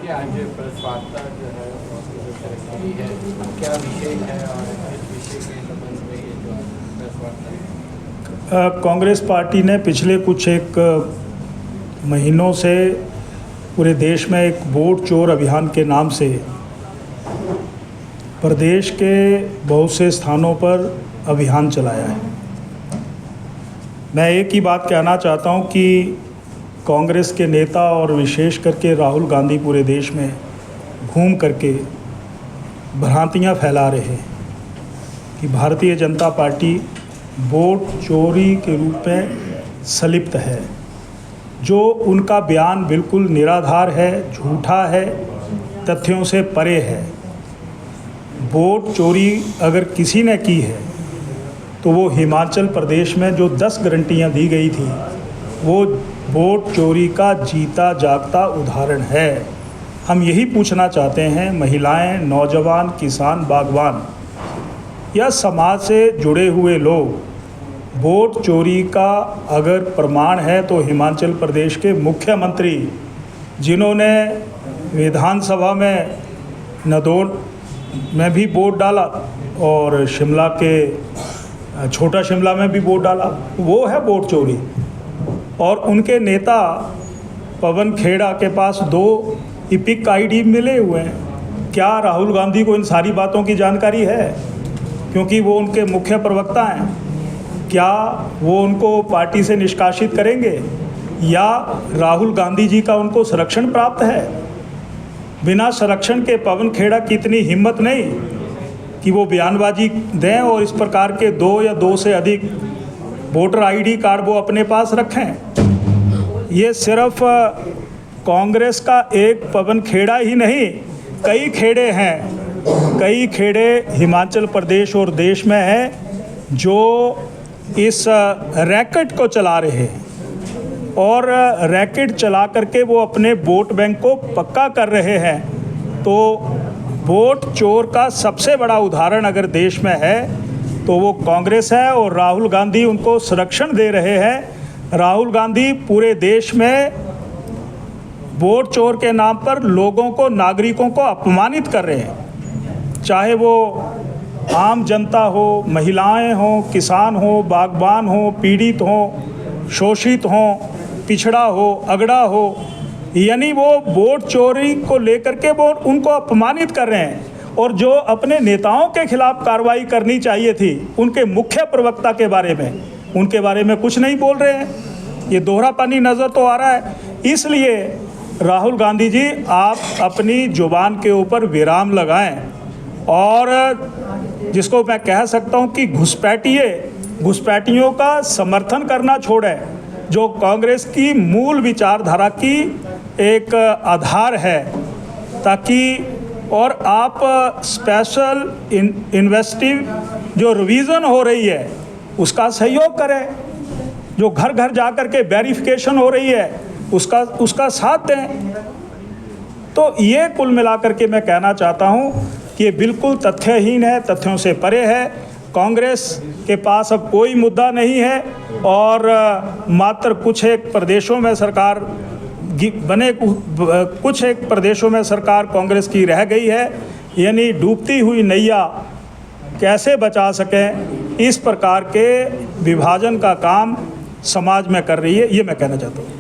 देखिए आज प्रेस वार्ता जो है हुई है, क्या विषय है और इस विषय के संबंध में ये जो प्रेस वार्ता है? कांग्रेस पार्टी ने पिछले कुछ एक महीनों से पूरे देश में एक वोट चोर अभियान के नाम से प्रदेश के बहुत से स्थानों पर अभियान चलाया है। मैं एक ही बात कहना चाहता हूं कि कांग्रेस के नेता और विशेष करके राहुल गांधी पूरे देश में घूम करके भ्रांतियां फैला रहे हैं कि भारतीय जनता पार्टी वोट चोरी के रूप में संलिप्त है। जो उनका बयान बिल्कुल निराधार है, झूठा है, तथ्यों से परे है। वोट चोरी अगर किसी ने की है तो वो हिमाचल प्रदेश में जो 10 गारंटियाँ दी गई थी वो वोट चोरी का जीता जागता उदाहरण है। हम यही पूछना चाहते हैं, महिलाएं, नौजवान, किसान, बागवान या समाज से जुड़े हुए लोग, वोट चोरी का अगर प्रमाण है तो हिमाचल प्रदेश के मुख्यमंत्री, जिन्होंने विधानसभा में नदौन में भी वोट डाला और शिमला के छोटा शिमला में भी वोट डाला, वो है वोट चोरी। और उनके नेता पवन खेड़ा के पास 2 इपिक आईडी मिले हुए हैं। क्या राहुल गांधी को इन सारी बातों की जानकारी है? क्योंकि वो उनके मुख्य प्रवक्ता हैं। क्या वो उनको पार्टी से निष्कासित करेंगे या राहुल गांधी जी का उनको संरक्षण प्राप्त है? बिना संरक्षण के पवन खेड़ा की इतनी हिम्मत नहीं कि वो बयानबाजी दें और इस प्रकार के 2 या 2 से अधिक वोटर आईडी कार्ड वो अपने पास रखें। ये सिर्फ कांग्रेस का एक पवन खेड़ा ही नहीं, कई खेड़े हैं, कई खेड़े हिमाचल प्रदेश और देश में हैं जो इस रैकेट को चला रहे हैं और रैकेट चला करके वो अपने वोट बैंक को पक्का कर रहे हैं। तो वोट चोर का सबसे बड़ा उदाहरण अगर देश में है तो वो कांग्रेस है और राहुल गांधी उनको संरक्षण दे रहे हैं। राहुल गांधी पूरे देश में वोट चोर के नाम पर लोगों को, नागरिकों को अपमानित कर रहे हैं। चाहे वो आम जनता हो, महिलाएं हो, किसान हो, बागबान हो, पीड़ित हो, शोषित हो, पिछड़ा हो, अगड़ा हो, यानी वो वोट चोरी को लेकर के वो उनको अपमानित कर रहे हैं। और जो अपने नेताओं के खिलाफ कार्रवाई करनी चाहिए थी, उनके मुख्य प्रवक्ता के बारे में, उनके बारे में कुछ नहीं बोल रहे हैं। ये दोहरापनी नज़र तो आ रहा है। इसलिए राहुल गांधी जी, आप अपनी जुबान के ऊपर विराम लगाएं और जिसको मैं कह सकता हूं कि घुसपैठियों का समर्थन करना छोड़ें, जो कांग्रेस की मूल विचारधारा की एक आधार है, ताकि और आप स्पेशल इन्वेस्टिव जो रिवीजन हो रही है उसका सहयोग करें, जो घर घर जा कर के वेरिफिकेशन हो रही है उसका साथ दें। तो ये कुल मिलाकर के मैं कहना चाहता हूँ कि ये बिल्कुल तथ्यहीन है, तथ्यों से परे है। कांग्रेस के पास अब कोई मुद्दा नहीं है और मात्र कुछ एक प्रदेशों में सरकार कुछ एक प्रदेशों में सरकार कांग्रेस की रह गई है। यानी डूबती हुई नैया कैसे बचा सकें, इस प्रकार के विभाजन का काम समाज में कर रही है, ये मैं कहना चाहता हूँ।